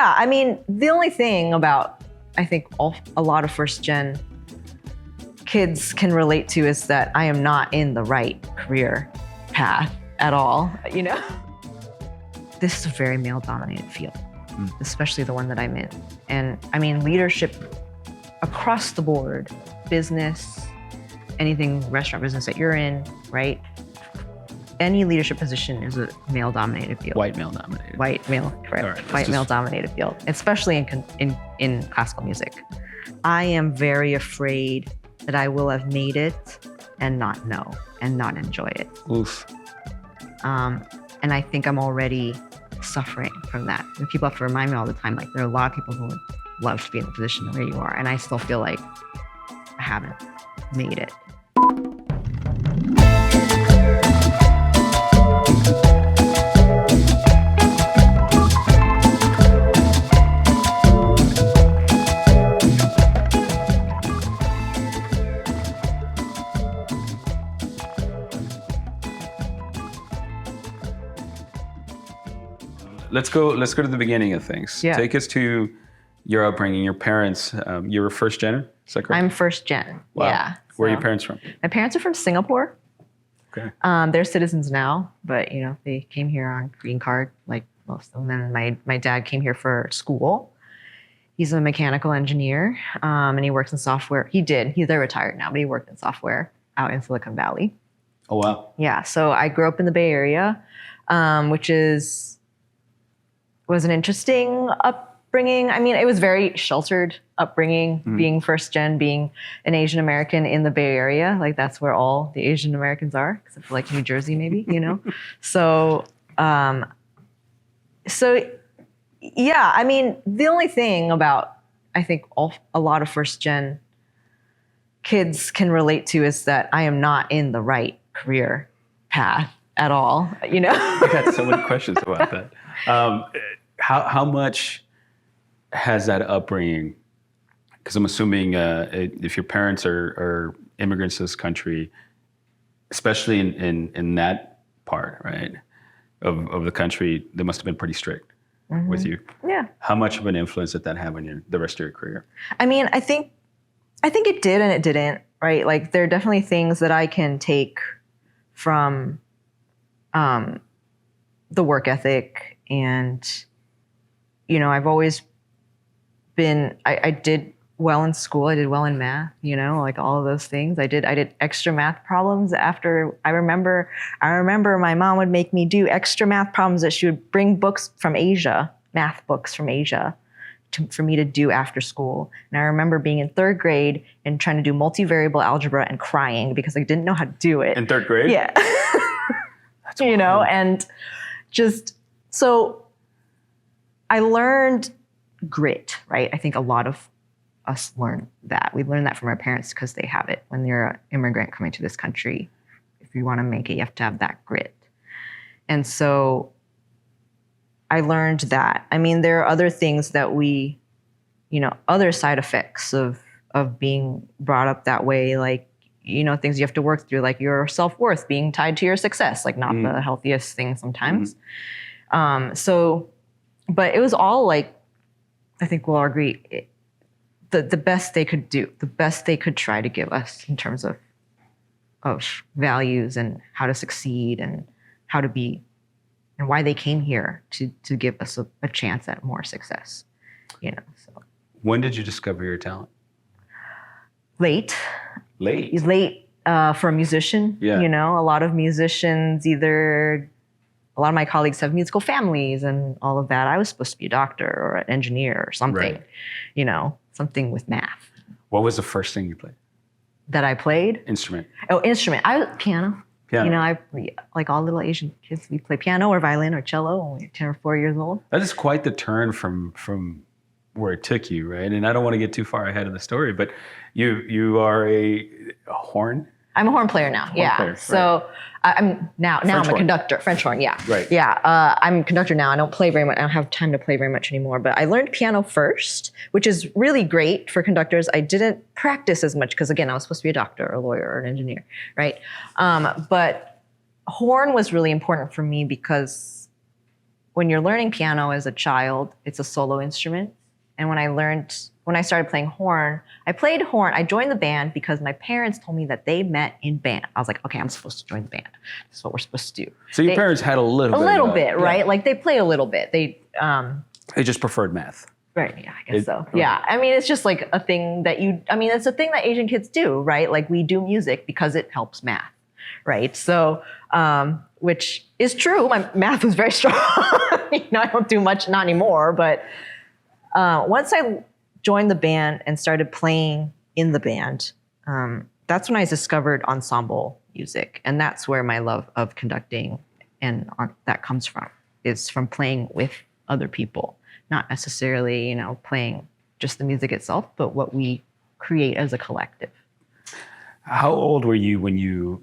Yeah, I mean, the only thing about, I think, a lot of first-gen kids can relate to is that I am not in the right career path at all, you know? This is a very male-dominated field, especially the one that I'm in. And I mean, leadership across the board, business, anything restaurant business that you're in, right? Any leadership position is a male-dominated field. White male-dominated. White male, correct. Right, White male-dominated field, especially in classical music. I am very afraid that I will have made it and not know and not enjoy it. Oof. And I think I'm already suffering from that. And people have to remind me all the time, like, there are a lot of people who would love to be in the position where you are, and I still feel like I haven't made it. Let's go to the beginning of things. Yeah. Take us to your upbringing, your parents. You were first gen, is that correct? I'm first gen, Wow. yeah. Where are So your parents from? my parents are from Singapore. Okay. They're citizens now, but you know, they came here on green card, like most of them. And my dad came here for school. He's a mechanical engineer, and he works in software. They're retired now, but he worked in software out in Silicon Valley. Oh, wow. Yeah, so I grew up in the Bay Area, which was an interesting upbringing. I mean, it was very sheltered upbringing, being first gen, being an Asian American in the Bay Area. Like, that's where all the Asian Americans are, except for like New Jersey, maybe, you know? So yeah, I mean, the only thing about, I think, a lot of first gen kids can relate to is that I am not in the right career path at all, you know? I got so many questions about that. How much has that upbringing, because I'm assuming if your parents are immigrants to this country, especially in that part, right, of the country, they must have been pretty strict with you. Yeah. How much of an influence did that have on the rest of your career? I mean, I think it did and it didn't, right? Like, there are definitely things that I can take from the work ethic, and, you know, I've always been, I did well in school. I did well in math, you know, like all of those things. I did extra math problems after. I remember my mom would make me do extra math problems that she would bring books from Asia, math books from Asia, for me to do after school. And I remember being in third grade and trying to do multivariable algebra and crying because I didn't know how to do it. In third grade? Yeah. That's you know, and just, so I learned grit, right? I think a lot of us learn that. We learn that from our parents because they have it. When you're an immigrant coming to this country, if you want to make it, you have to have that grit. And so I learned that. I mean, there are other things that we, you know, other side effects of being brought up that way, like, you know, things you have to work through, like your self-worth being tied to your success, like not the healthiest thing sometimes. So, but it was all like, I think we'll all agree, the best they could do, the best they could try to give us in terms of values and how to succeed and how to be, and why they came here to give us a chance at more success, you know. So. When did you discover your talent? Late for a musician. Yeah. You know, a lot of musicians a lot of my colleagues have musical families and all of that. I was supposed to be a doctor or an engineer or something, you know, something with math. What was the first thing you played? That I played? Instrument. Oh, instrument. Piano. You know, like all little Asian kids, we play piano or violin or cello when we were 10 or 4 years old. That is quite the turn from where it took you, right? And I don't want to get too far ahead of the story, but you are a horn? I'm a horn player now, Player, so I'm now I'm a conductor, French horn, yeah. Right. Yeah, I'm a conductor now. I don't play very much. I don't have time to play very much anymore, but I learned piano first, which is really great for conductors. I didn't practice as much because, again, I was supposed to be a doctor or a lawyer or an engineer, right? But horn was really important for me because when you're learning piano as a child, it's a solo instrument. And when I started playing horn, I played horn. I joined the band because my parents told me that they met in band. I was like, okay, I'm supposed to join the band. This is what we're supposed to do. So your parents had a little bit, right? Yeah. Like they play a little bit. They just preferred math. Right. Yeah, I guess so. Yeah. I mean, it's just like a thing that it's a thing that Asian kids do, right? Like we do music because it helps math, right? So, which is true. My math was very strong. I don't do much, not anymore. But once I joined the band and started playing in the band, that's when I discovered ensemble music. And that's where my love of conducting that comes from, is from playing with other people. Not necessarily, playing just the music itself, but what we create as a collective. How old were you when you?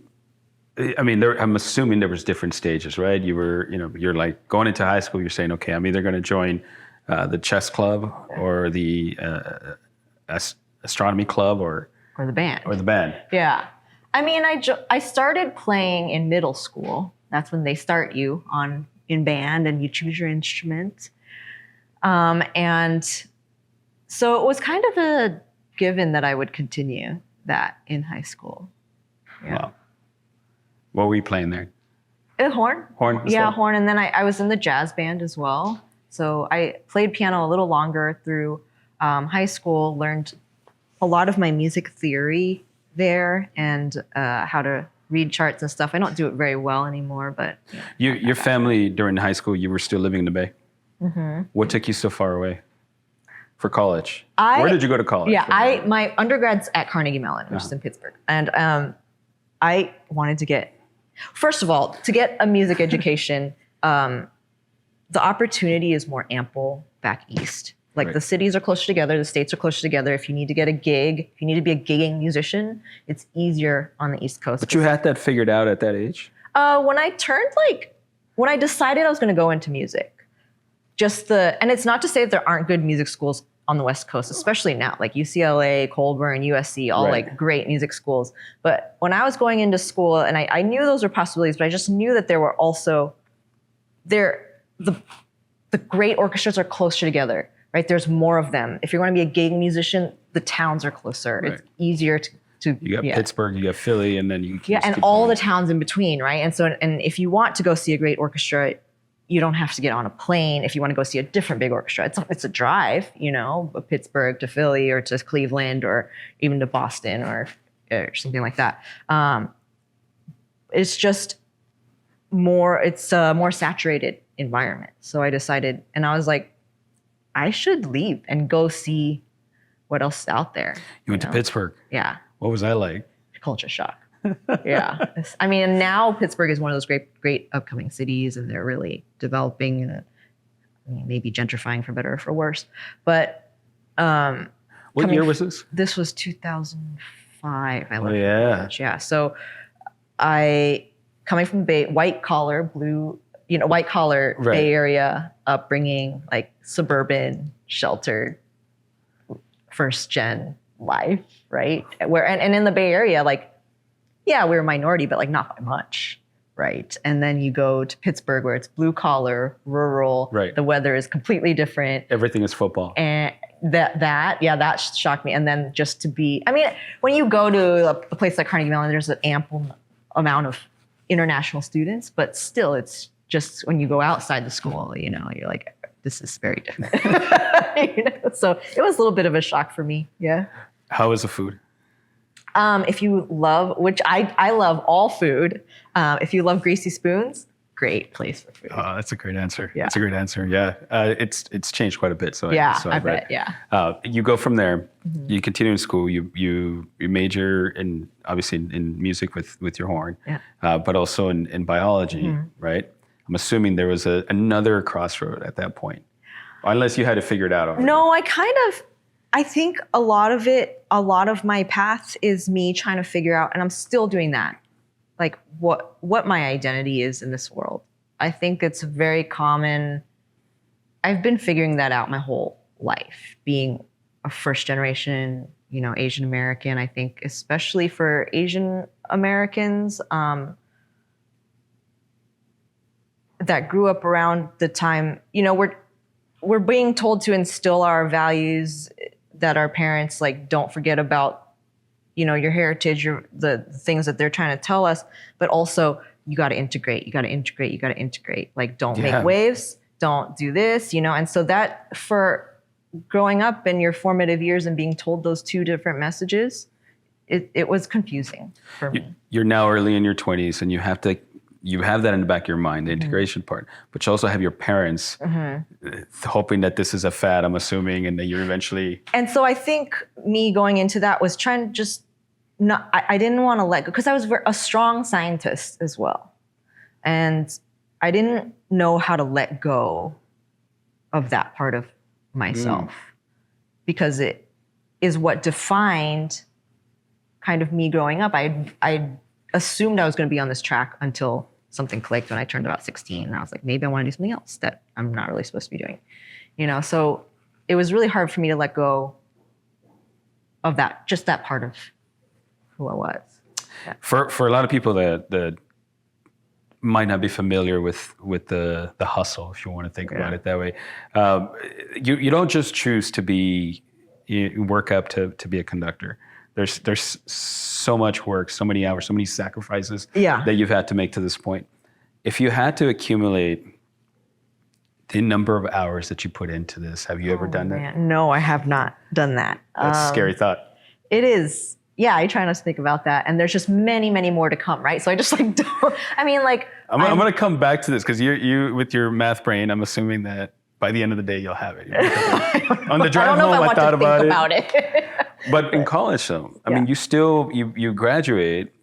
I'm assuming there was different stages, right? You were, you're like going into high school. You're saying, okay, I'm either going to join the chess club or the astronomy club or the band. Or the band. Yeah, I started playing in middle school. That's when they start you in band, and you choose your instrument. And so it was kind of a given that I would continue that in high school. Yeah. Wow. What were you playing there? Horn. Horn? Yeah, well? horn. And then I was in the jazz band as well. So I played piano a little longer through high school, learned a lot of my music theory there and how to read charts and stuff. I don't do it very well anymore, but... Your family, during high school, you were still living in the Bay? Mm-hmm. What took you so far away for college? Where did you go to college? Yeah, my undergrad's at Carnegie Mellon, which is in Pittsburgh. And I wanted to get a music education, the opportunity is more ample back east. Like right. The cities are closer together, the states are closer together. If you need to get a gig, if you need to be a gigging musician, it's easier on the East Coast. But you had that figured out at that age? When I decided I was going to go into music, and it's not to say that there aren't good music schools on the West Coast, especially now, like UCLA, Colburn, USC, all right. Like great music schools. But when I was going into school, and I knew those were possibilities, but I just knew that there were also, the great orchestras are closer together, right? There's more of them. If you're going to be a gig musician, the towns are closer. Right. It's easier to you got Pittsburgh, you got Philly, and then you and all the towns in between, right? And if you want to go see a great orchestra, you don't have to get on a plane. If you want to go see a different big orchestra, it's a drive, Pittsburgh to Philly or to Cleveland or even to Boston or something like that. It's just it's a more saturated environment. So I decided, and I was like, I should leave and go see what else is out there. You went to Pittsburgh. Yeah. What was that like? Culture shock. Yeah. Now Pittsburgh is one of those great upcoming cities, and they're really developing and maybe gentrifying for better or for worse. But what year was this? This was 2005. I left college. Yeah. So coming from white collar right. Bay Area upbringing, like suburban, sheltered, first gen life, right? And in the Bay Area, like, yeah, we were a minority, but like not by much, right? And then you go to Pittsburgh where it's blue collar, rural, right. The weather is completely different. Everything is football. And that shocked me. And then just to be, when you go to a place like Carnegie Mellon, there's an ample amount of international students, but still it's just when you go outside the school, you're like, this is very different. So it was a little bit of a shock for me. Yeah. How was the food? If you love, which I love all food. If you love greasy spoons, great place for food. That's a great answer. Yeah. That's a great answer. Yeah. It's changed quite a bit. So I bet. Yeah. You go from there, mm-hmm. You continue in school, you major in obviously in music with your horn, yeah. But also in biology, mm-hmm. right? I'm assuming there was another crossroad at that point, unless you had to figure it out already. No, I think a lot of my path is me trying to figure out, and I'm still doing that, like what my identity is in this world. I think it's very common. I've been figuring that out my whole life, being a first generation, Asian American. I think especially for Asian Americans, that grew up around the time, we're being told to instill our values that our parents like, don't forget about, your heritage, the things that they're trying to tell us, but also you got to integrate. Like, don't make waves, don't do this, And so that for growing up in your formative years and being told those two different messages, it was confusing for me. You're now early in your 20s and you have that in the back of your mind, the integration part, but you also have your parents hoping that this is a fad, I'm assuming, and that you're eventually. And so I think me going into that was trying to just I didn't want to let go, because I was a strong scientist as well. And I didn't know how to let go of that part of myself because it is what defined kind of me growing up. I assumed I was going to be on this track until something clicked when I turned about 16. And I was like, maybe I want to do something else that I'm not really supposed to be doing. So it was really hard for me to let go of that, just that part of who I was. Yeah. For a lot of people that might not be familiar with the hustle, if you want to think about it that way, you don't just choose to work up to be a conductor. There's so much work, so many hours, so many sacrifices that you've had to make to this point. If you had to accumulate the number of hours that you put into this, have you ever done that? No, I have not done that. That's a scary thought. It is. Yeah, I try not to think about that. And there's just many, many more to come, right? So I just don't, I'm going to come back to this because you with your math brain, I'm assuming that by the end of the day, you'll have it. On the drive home, I thought about it. But in college, though, I mean, you graduate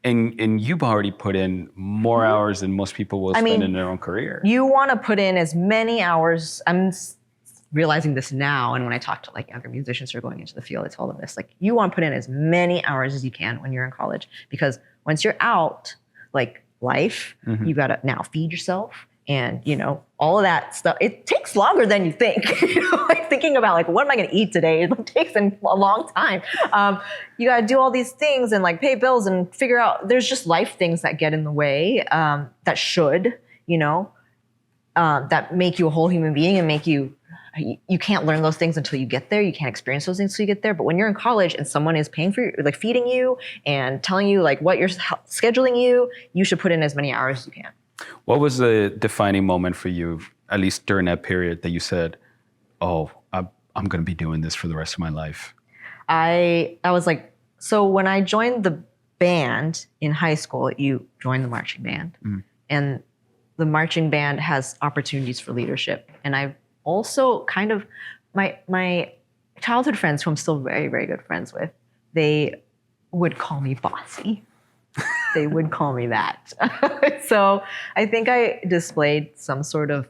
and you've already put in more hours than most people will spend in their own career. You want to put in as many hours. I'm realizing this now, and when I talk to like younger musicians who are going into the field, I tell them this, like, you want to put in as many hours as you can when you're in college, because once you're out, like life, you got to now feed yourself and, all of that stuff. It takes longer than you think. Like thinking about like, what am I going to eat today? It takes a long time. You got to do all these things and like pay bills and figure out, there's just life things that get in the way, that should, that make you a whole human being and make you can't learn those things until you get there. You can't experience those things until you get there. But when you're in college and someone is paying for you, like feeding you and telling you like what you're scheduling you should put in as many hours as you can. What was the defining moment for you, at least during that period, that you said, oh, I'm going to be doing this for the rest of my life? I was like, so when I joined the band in high school, you join the marching band. And the marching band has opportunities for leadership. And I've also kind of, my childhood friends, who I'm still very, very good friends with, they would call me bossy. They would call me that. So I think I displayed some sort of,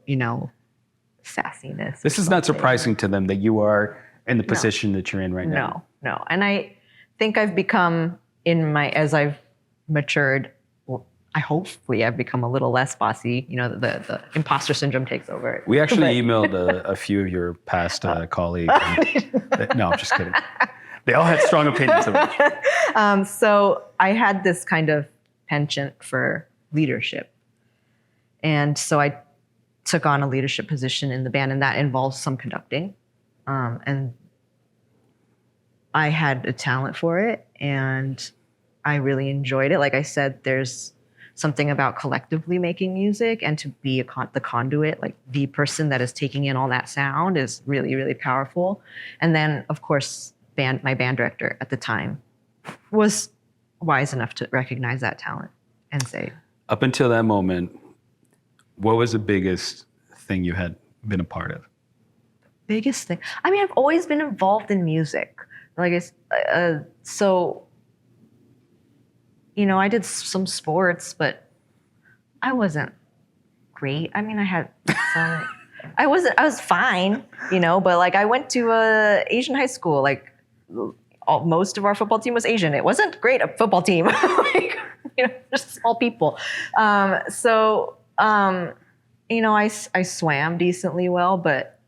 sassiness. This is not surprising to them that you are in the position that you're in right now. No. And I think I've become, as I've matured, hopefully I've become a little less bossy. The imposter syndrome takes over. We actually emailed a few of your past colleagues. No, I'm just kidding. They all had strong opinions of it. So I had this kind of penchant for leadership. And so I took on a leadership position in the band, and that involves some conducting. And I had a talent for it, and I really enjoyed it. Like I said, there's something about collectively making music, and to be the conduit, like the person that is taking in all that sound, is really, really powerful. And then, of course, my band director at the time was wise enough to recognize that talent and say. Up until that moment, what was the biggest thing you had been a part of? Biggest thing? I mean, I've always been involved in music. Like, I did some sports, but I wasn't great. I mean, I had some, I was fine, but like I went to a Asian high school, like most of our football team was Asian. It wasn't great, a football team, just small people. I swam decently well, but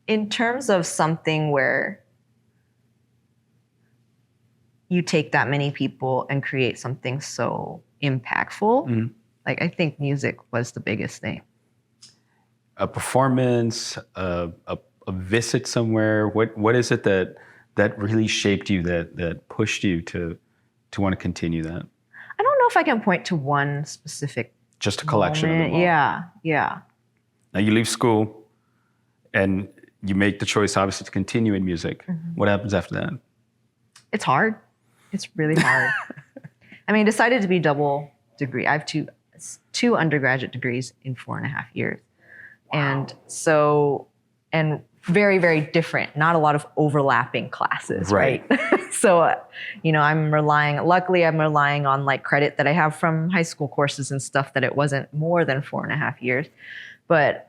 in terms of something where you take that many people and create something so impactful, Like, I think music was the biggest thing. A performance, a visit somewhere. What is it that really shaped you, that pushed you to want to continue that? I don't know if I can point to one specific Just a collection moment. of them all. Yeah. Now you leave school and you make the choice, obviously, to continue in music. Mm-hmm. What happens after that? It's hard. It's really hard. I mean, I decided to be double degree. I have two undergraduate degrees in 4.5 years. Wow. And so, and very, very different, not a lot of overlapping classes, right? So, luckily I'm relying on like credit that I have from high school courses and stuff, that it wasn't more than 4.5 years. But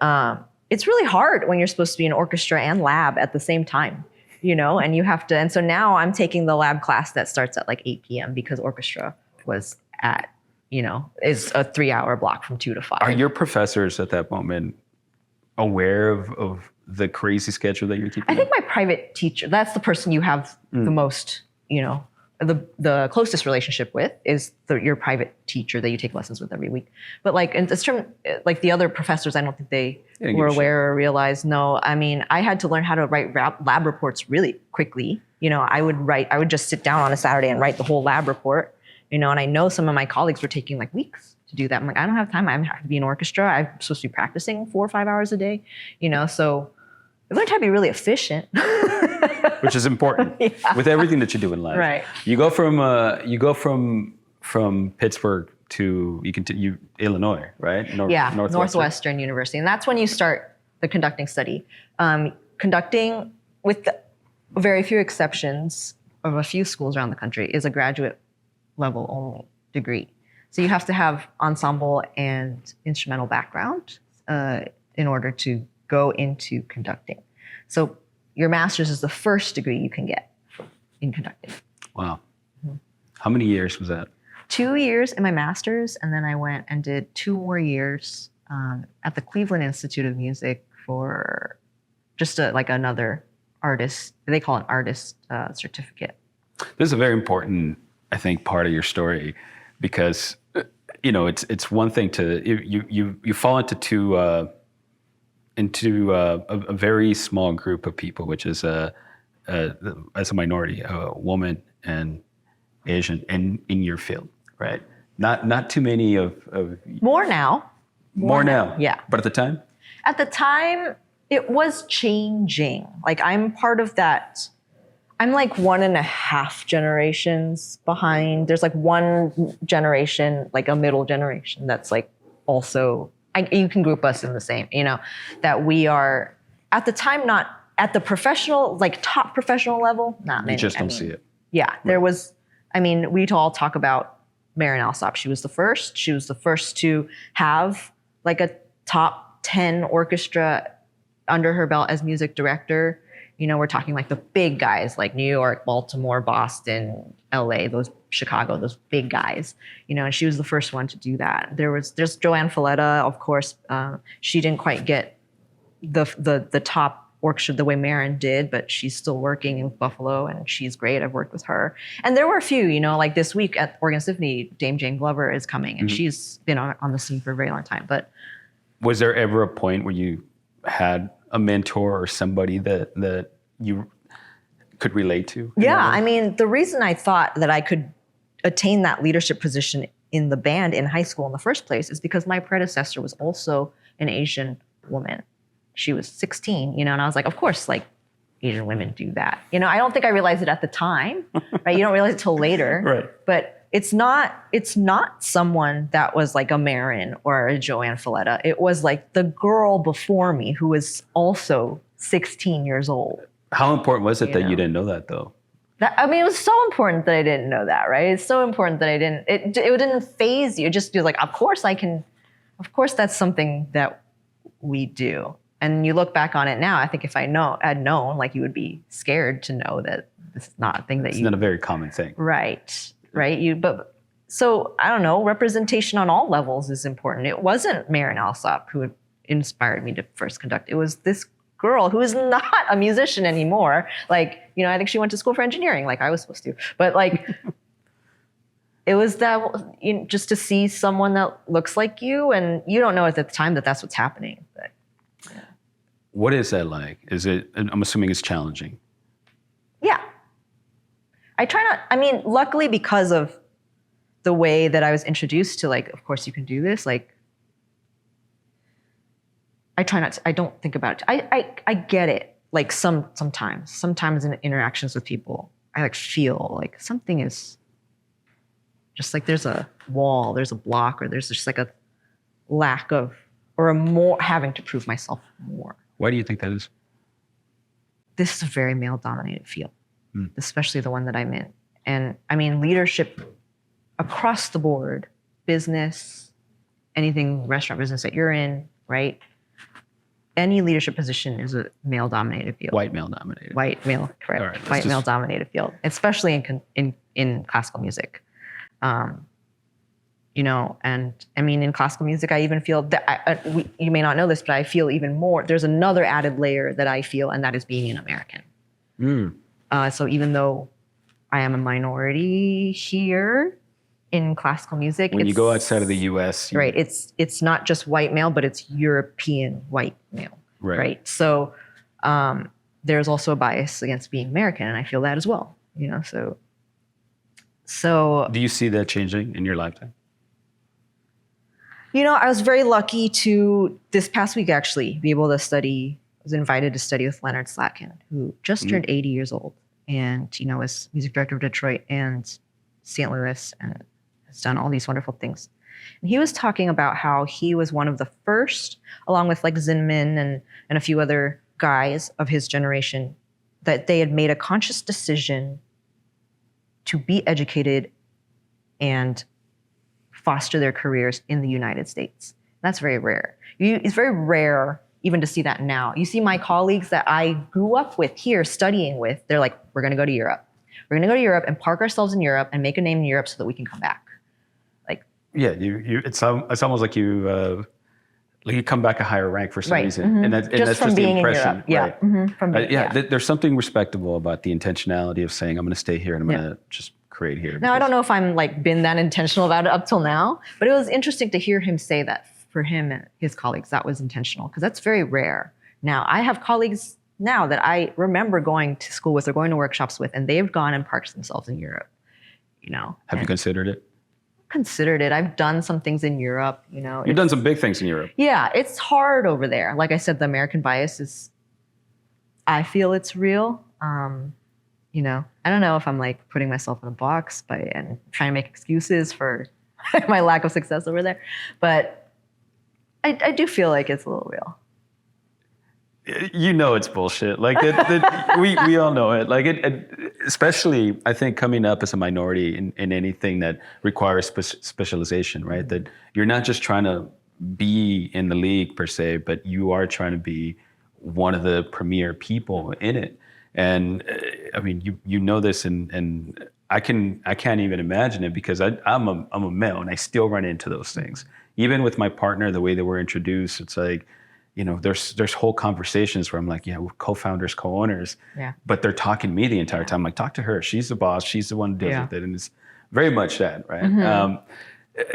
it's really hard when you're supposed to be in orchestra and lab at the same time, and you have to, and so now I'm taking the lab class that starts at like 8 p.m. because orchestra was at, is a 3-hour block from 2 to 5. Are your professors at that moment aware of the crazy schedule that you're keeping? I think my private teacher, that's the person you have the most, the closest relationship with is your private teacher that you take lessons with every week. But like in this term, like the other professors, I don't think they were aware or realized. No, I mean, I had to learn how to write lab reports really quickly. I would just sit down on a Saturday and write the whole lab report, and I know some of my colleagues were taking like weeks to do that. I'm like, I don't have time. I have to be in orchestra. I'm supposed to be practicing 4 or 5 hours a day, so I learned how to be really efficient. Which is important with everything that you do in life. Right. You go from Pittsburgh to Illinois, right? Northwestern University, and that's when you start the conducting study. Conducting, with very few exceptions of a few schools around the country, is a graduate level only degree. So you have to have ensemble and instrumental background in order to go into conducting. So your master's is the first degree you can get in conducting. Wow. Mm-hmm. How many years was that? 2 years in my master's, and then I went and did 2 more years at the Cleveland Institute of Music for just another artist. They call it an artist certificate. This is a very important, I think, part of your story, because it's one thing to you fall into a very small group of people, which is as a minority, a woman and Asian, in your field, right? Not too many of more now. More now. Yeah. But at the time? At the time, it was changing. Like, I'm part of that. I'm like 1.5 generations behind. There's like one generation, like a middle generation, that's like also, you can group us in the same, that we are at the time not at the professional, like top professional level, not many. You just don't see it. Yeah, there was, we'd all talk about Marin Alsop. She was the first. She was the first to have like a top 10 orchestra under her belt as music director. We're talking like the big guys, like New York, Baltimore, Boston, LA, Chicago, those big guys, and she was the first one to do that. There's Joanne Falletta, of course. She didn't quite get the top orchestra the way Marin did, but she's still working in Buffalo, and she's great. I've worked with her. And there were a few, like this week at Oregon Symphony, Dame Jane Glover is coming, and she's been on the scene for a very long time. But was there ever a point where you had a mentor or somebody that you could relate to? Yeah, the reason I thought that I could attain that leadership position in the band in high school in the first place is because my predecessor was also an Asian woman. She was 16, and I was like, of course, like Asian women do that. I don't think I realized it at the time, right? You don't realize it till later. Right. But it's not someone that was like a Marin or a Joanne Falletta. It was like the girl before me who was also 16 years old. How important was it that you didn't know that, though? It was so important that I didn't know that, right? It's so important that I didn't. It didn't faze you. Just be like, of course I can. Of course, that's something that we do. And you look back on it now, I think if had known, like, you would be scared to know that this is not a thing that it's not a very common thing. Right. So I don't know, representation on all levels is important. It wasn't Marin Alsop who inspired me to first conduct. It was this girl who is not a musician anymore. Like, I think she went to school for engineering like I was supposed to. But like, it was that, just to see someone that looks like you, and you don't know at the time that that's what's happening. But What is that like? Is it? I'm assuming it's challenging. yeah, I try not. I mean, luckily because of the way that I was introduced to, like, of course you can do this. Like, I try not to. I don't think about it. I get it. Like sometimes in interactions with people, I like feel like something is just like there's a wall, there's a block, or there's just like a lack of, or a more having to prove myself more. Why do you think that is? This is a very male-dominated field, especially the one that I'm in. And I mean, leadership across the board, business, anything restaurant business that you're in, right? Any leadership position is a male-dominated field. White male-dominated. White male, correct. All right, White male-dominated field, especially in classical music. You know, and I mean, in classical music, I even feel that you may not know this, but I feel even more. There's another added layer that I feel, and that is being an American. So even though I am a minority here in classical music, when you go outside of the U.S., right? It's not just white male, but it's European white male, right? So there's also a bias against being American, and I feel that as well. You know, so do you see that changing in your lifetime? You know, I was very lucky to, this past week actually, be able to study. I was invited to study with Leonard Slatkin, who just turned 80 years old, and, you know, is music director of Detroit and St. Louis, and has done all these wonderful things. And he was talking about how he was one of the first, along with like Zinman and a few other guys of his generation, that they had made a conscious decision to be educated and foster their careers in the United States. That's very rare. It's very rare even to see that now. You see my colleagues that I grew up with here studying with, they're like, we're gonna go to Europe. We're gonna go to Europe and park ourselves in Europe and make a name in Europe so that we can come back. Like, yeah, it's almost like you come back a higher rank for some reason, and that's just the impression. Yeah, right? There's something respectable about the intentionality of saying, I'm gonna stay here and I'm gonna just create here. Now, I don't know if I'm like been that intentional about it up till now, but it was interesting to hear him say that for him and his colleagues, that was intentional, because that's very rare. Now, I have colleagues now that I remember going to school with or going to workshops with, and they've gone and parked themselves in Europe, you know. Have you considered it? Considered it. I've done some things in Europe, you know. You've done some big things in Europe. Yeah, it's hard over there. Like I said, the American bias is, I feel it's real. You know, I don't know if I'm like putting myself in a box and trying to make excuses for my lack of success over there, but I do feel like it's a little real. You know, it's bullshit. Like we all know it. Like especially I think coming up as a minority in anything that requires specialization, right? That you're not just trying to be in the league per se, but you are trying to be one of the premier people in it. And I mean, you know this, and I can't even imagine it, because I'm a male and I still run into those things. Even with my partner, the way that we're introduced, it's like, you know, there's whole conversations where I'm like, yeah, we're co-founders, co-owners, but they're talking to me the entire time. I'm like, talk to her. She's the boss. She's the one who deals with it, and it's very much that, right?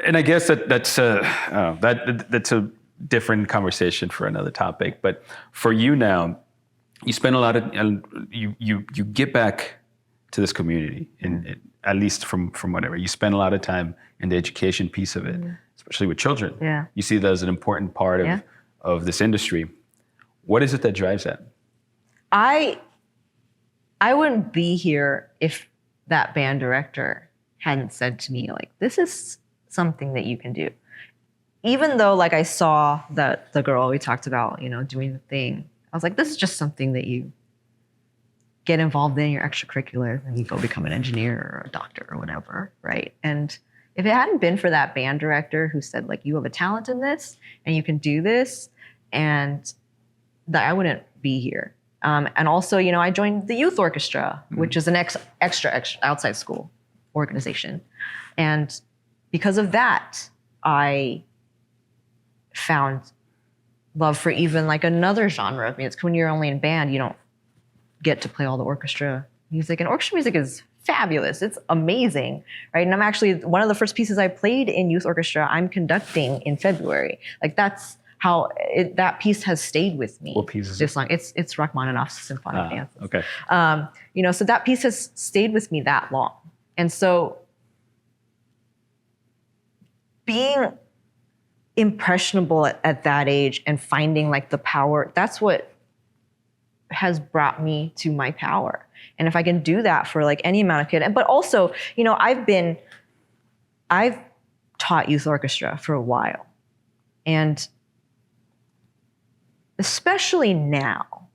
And I guess that's a different conversation for another topic. But for you now, you spend a lot of you get back to this community, at least from whatever you spend a lot of time in the education piece of it, especially with children. Yeah, you see that as an important part of this industry. What is it that drives that? I wouldn't be here if that band director hadn't said to me, like, this is something that you can do. Even though, like, I saw that the girl we talked about, you know, doing the thing, I was like, this is just something that you get involved in, your extracurricular, and you go become an engineer or a doctor or whatever, right? And if it hadn't been for that band director who said, like, you have a talent in this and you can do this, and that, I wouldn't be here. And also, you know, I joined the youth orchestra, which is an extra outside school organization. And because of that, I found love for even like another genre of music. When you're only in band, you don't get to play all the orchestra music. And orchestra music is fabulous. It's amazing, right? And I'm actually, one of the first pieces I played in youth orchestra, I'm conducting in February. Like that's how that piece has stayed with me. What piece is this long? It's Rachmaninoff's Symphonic Dances. Okay. So that piece has stayed with me that long. And so being impressionable at that age and finding like the power, that's what has brought me to my power. And if I can do that for like any amount of kid, but also, I've taught youth orchestra for a while. And especially now,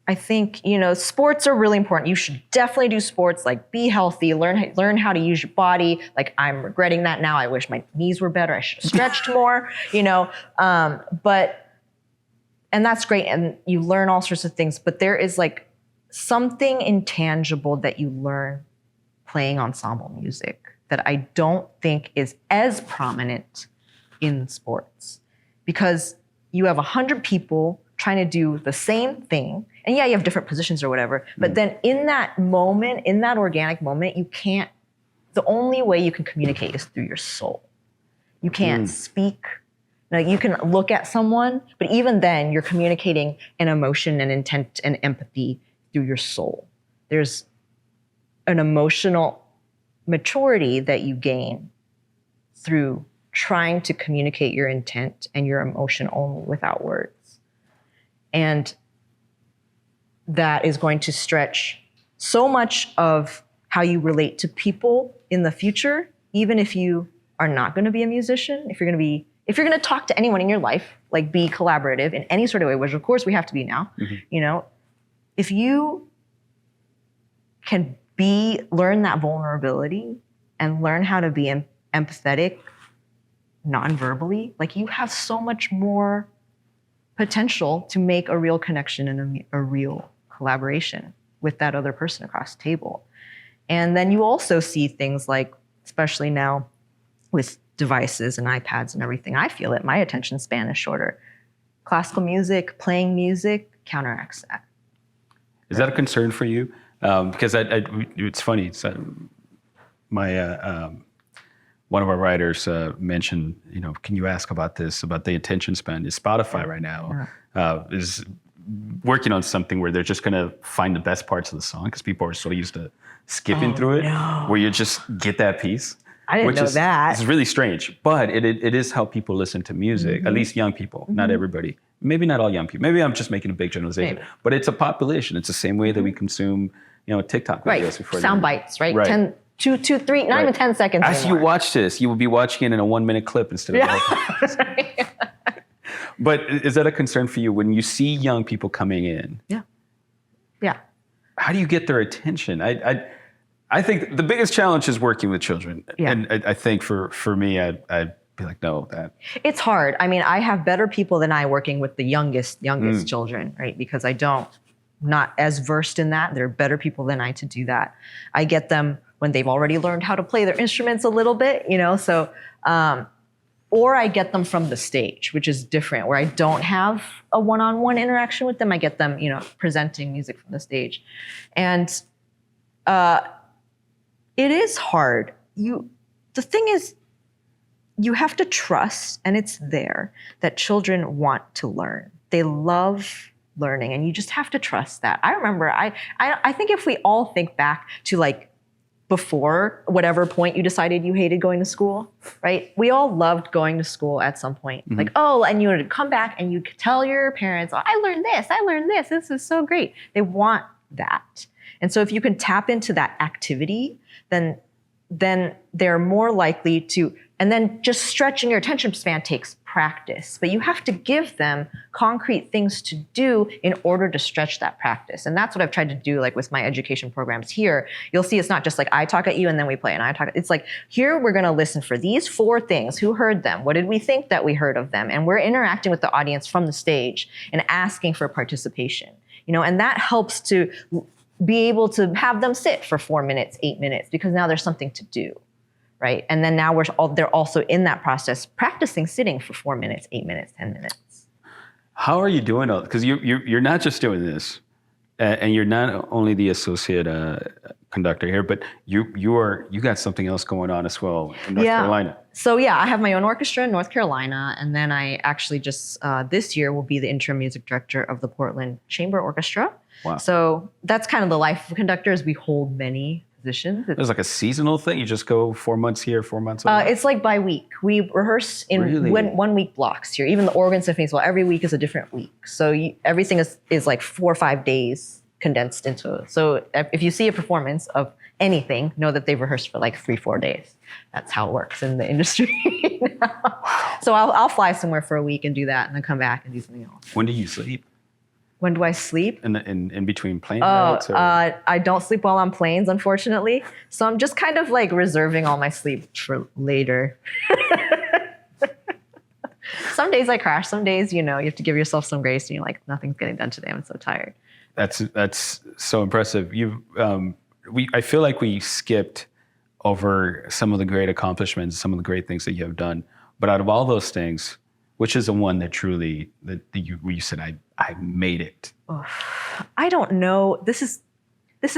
I think, sports are really important. You should definitely do sports, like be healthy, learn how to use your body. Like I'm regretting that now. I wish my knees were better. I should have stretched more, and that's great. And you learn all sorts of things, but there is like something intangible that you learn playing ensemble music that I don't think is as prominent in sports, because you have 100 people trying to do the same thing. And yeah, you have different positions or whatever. But then in that moment, in that organic moment, the only way you can communicate is through your soul. You can't speak. Now, you can look at someone, but even then you're communicating an emotion and intent and empathy through your soul. There's an emotional maturity that you gain through trying to communicate your intent and your emotion only without words. And that is going to stretch so much of how you relate to people in the future, even if you are not going to be a musician, if you're going to talk to anyone in your life, like be collaborative in any sort of way, which of course we have to be now, if you can learn that vulnerability and learn how to be empathetic non-verbally, like you have so much more potential to make a real connection and a real collaboration with that other person across the table. And then you also see things like, especially now with devices and iPads and everything, I feel it, my attention span is shorter. Classical music, playing music counteracts that. Is that a concern for you? Because it's funny. One of our writers mentioned, can you ask about this, about the attention span? Spotify right now is working on something where they're just going to find the best parts of the song, because people are so used to skipping through it, where you just get that piece. I didn't know that. It's really strange, but it is how people listen to music, at least young people, not everybody. Maybe not all young people. Maybe I'm just making a big generalization, but it's a population. It's the same way that we consume, TikTok videos before. Sound bites, right? 10, 2, 3, not even 10 seconds As anymore. you watch this, you will be watching it in a 1-minute clip instead of the whole thing. But is that a concern for you when you see young people coming in? Yeah. How do you get their attention? I think the biggest challenge is working with children. Yeah. And I think for me, I'd be like, no, that. It's hard. I mean, I have better people than I working with the youngest children, right? Because not as versed in that. There are better people than I to do that. I get them when they've already learned how to play their instruments a little bit, so, or I get them from the stage, which is different, where I don't have a one-on-one interaction with them. I get them, presenting music from the stage. And it is hard. The thing is, you have to trust, and it's there, that children want to learn. They love learning, and you just have to trust that. I remember, I think if we all think back to like before whatever point you decided you hated going to school, right? We all loved going to school at some point. Like, and you would come back and you could tell your parents, I learned this, this is so great. They want that. And so if you can tap into that activity, then they're more likely to, and then just stretching your attention span takes practice, but you have to give them concrete things to do in order to stretch that practice. And that's what I've tried to do, like with my education programs here. You'll see it's not just like I talk at you and then we play and I talk. It's like, here we're going to listen for these 4 things. Who heard them? What did we think that we heard of them? And we're interacting with the audience from the stage and asking for participation, and that helps to be able to have them sit for 4 minutes, 8 minutes, because now there's something to do. Right? And then now they're also in that process practicing sitting for 4 minutes, 8 minutes, 10 minutes. How are you doing all? Because you're not just doing this, And you're not only the associate conductor here, but you got something else going on as well in North Carolina. So yeah, I have my own orchestra in North Carolina, and then I actually just this year will be the interim music director of the Portland Chamber Orchestra. Wow. So that's kind of the life of conductors. We hold many positions. It's like a seasonal thing. You just go 4 months here, 4 months over. It's like by week. We rehearse in 1 week blocks here. Even the Oregon Symphony as well. Every week is a different week. So everything is like 4 or 5 days condensed into it. So if you see a performance of anything, know that they've rehearsed for like 3-4 days. That's how it works in the industry. Wow. So I'll fly somewhere for a week and do that, and then come back and do something else. When do you sleep? When do I sleep? In between plane rides? I don't sleep while on planes, unfortunately. So I'm just kind of like reserving all my sleep for later. Some days I crash. Some days, you have to give yourself some grace, and you're like, nothing's getting done today. I'm so tired. That's so impressive. I feel like we skipped over some of the great accomplishments, some of the great things that you have done. But out of all those things, which is the one that truly where you said, I made it? I don't know. This is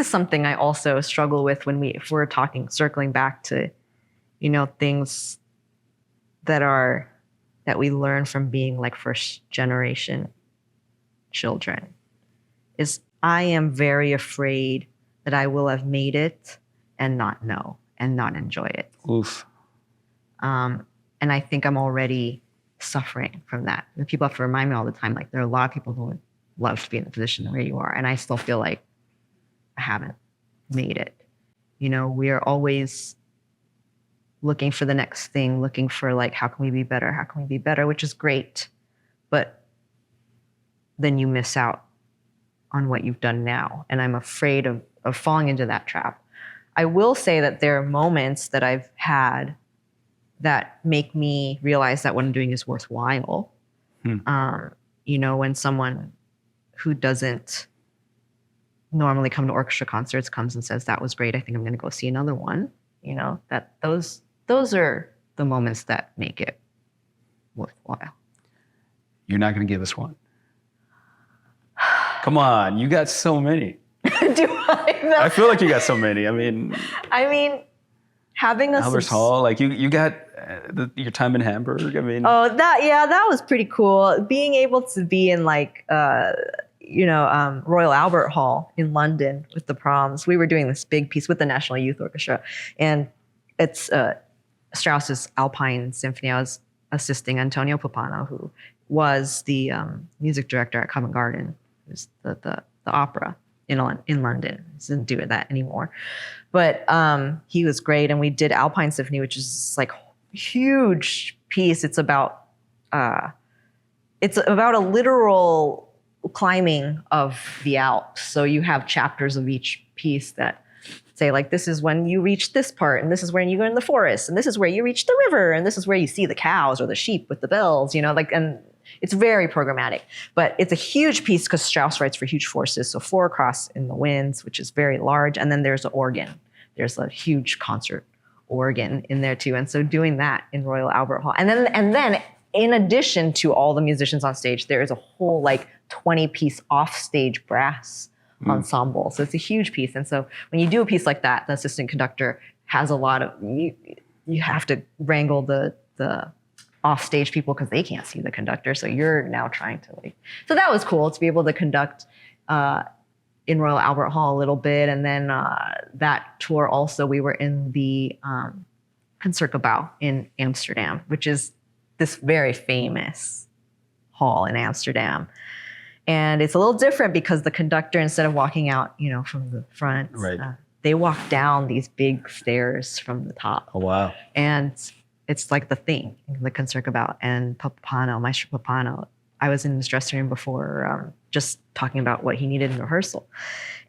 something I also struggle with if we're circling back to, things that we learn from being like first generation children. Is I am very afraid that I will have made it and not know and not enjoy it. Oof. And I think I'm already suffering from that. And people have to remind me all the time, like there are a lot of people who would love to be in the position where you are. And I still feel like I haven't made it. We are always looking for the next thing, looking for like, how can we be better? How can we be better? Which is great. But then you miss out on what you've done now. And I'm afraid of falling into that trap. I will say that there are moments that I've had that make me realize that what I'm doing is worthwhile. When someone who doesn't normally come to orchestra concerts comes and says, that was great, I think I'm going to go see another one. That those are the moments that make it worthwhile. You're not going to give us one? Come on, you got so many. Do I? No. I feel like you got so many. I mean, having a Albers Hall, like you got your time in Hamburg. I mean, that was pretty cool. Being able to be in Royal Albert Hall in London with the proms. We were doing this big piece with the National Youth Orchestra, and it's Strauss's Alpine Symphony. I was assisting Antonio Papano, who was the music director at Covent Garden, who's the opera in London. He doesn't do that anymore. But he was great, and we did Alpine Symphony, which is like huge piece. It's about a literal climbing of the Alps. So you have chapters of each piece that say, like, this is when you reach this part, and this is when you go in the forest, and this is where you reach the river, and this is where you see the cows or the sheep with the bells, and it's very programmatic. But it's a huge piece because Strauss writes for huge forces. So 4 across in the winds, which is very large. And then there's an organ. There's a huge concert organ in there too. And so doing that in Royal Albert Hall. And then in addition to all the musicians on stage, there is a whole 20-piece offstage brass ensemble. So it's a huge piece. And so when you do a piece like that, the assistant conductor has a lot of, you have to wrangle the offstage people because they can't see the conductor. So you're now trying to so that was cool to be able to conduct in Royal Albert Hall a little bit. And then that tour also, we were in the Concertgebouw in Amsterdam, which is this very famous hall in Amsterdam. And it's a little different because the conductor, instead of walking out, from the front, right. They walk down these big stairs from the top. Oh, wow. And it's like the thing, the Concertgebouw. And Maestro Papano, I was in his dressing room before just talking about what he needed in rehearsal.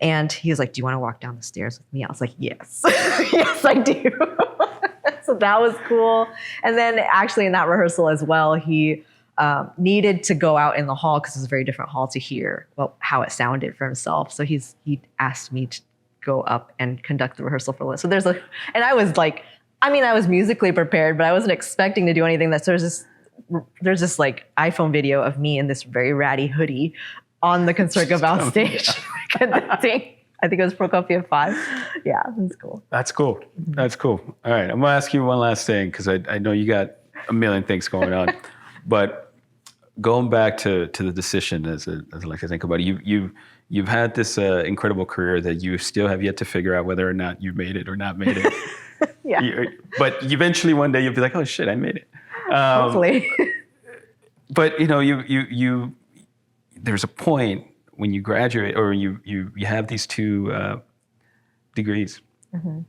And he was like, do you want to walk down the stairs with me? I was like, yes. Yes, I do. So that was cool. And then actually in that rehearsal as well, he needed to go out in the hall because it's a very different hall to hear how it sounded for himself. So he asked me to go up and conduct the rehearsal for Liz. So and I was like, I was musically prepared, but I wasn't expecting to do anything. There's this iPhone video of me in this very ratty hoodie on the Concertgebouw stage. conducting. I think it was Prokofiev 5. Yeah, that's cool. That's cool. That's cool. All right, I'm gonna ask you one last thing because I know you got a million things going on, but going back to the decision as I like to think about it, you've had this incredible career that you still have yet to figure out whether or not you made it or not made it. Yeah. But eventually one day you'll be like, oh shit, I made it. Hopefully. But you there's a point when you graduate or you have these two degrees. Mm-hmm.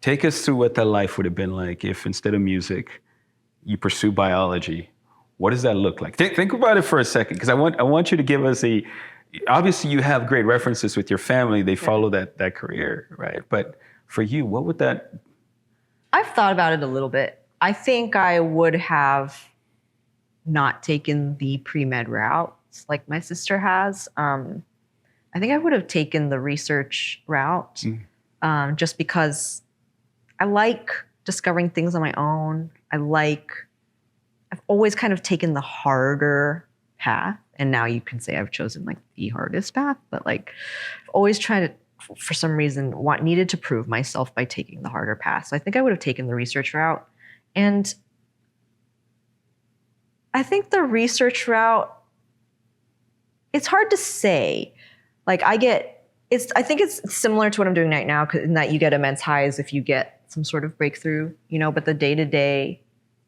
Take us through what that life would have been like if instead of music, you pursue biology. What does that look like? Think about it for a second, because I want you to give us obviously you have great references with your family. They follow that career, right? But for you, what would that? I've thought about it a little bit. I think I would have not taken the pre-med route like my sister has. I think I would have taken the research route just because I like discovering things on my own. I've always kind of taken the harder path. And now you can say I've chosen like the hardest path, but like I've always tried to, for some reason, needed to prove myself by taking the harder path. So I think I would have taken the research route. And I think the research route, it's hard to say. Like I think it's similar to what I'm doing right now, in that you get immense highs if you get some sort of breakthrough, but the day-to-day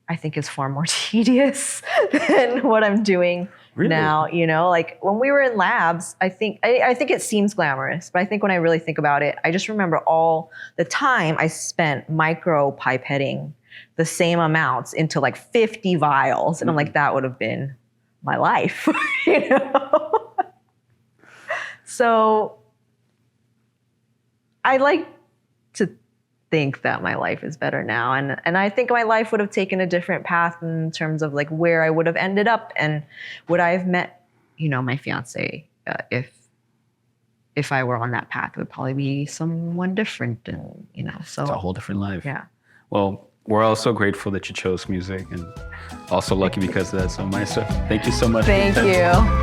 I think is far more tedious than what I'm doing now. Like when we were in labs, I think it seems glamorous, but I think when I really think about it, I just remember all the time I spent micro pipetting the same amounts into like 50 vials. And I'm like, that would have been my life, So I like to think that my life is better now. And I think my life would have taken a different path in terms of like where I would have ended up and would I have met, my fiance, if I were on that path. It would probably be someone different and, so. It's a whole different life. Yeah. Well, we're also grateful that you chose music and also lucky because of that. So Maestra, thank you so much. Thank you.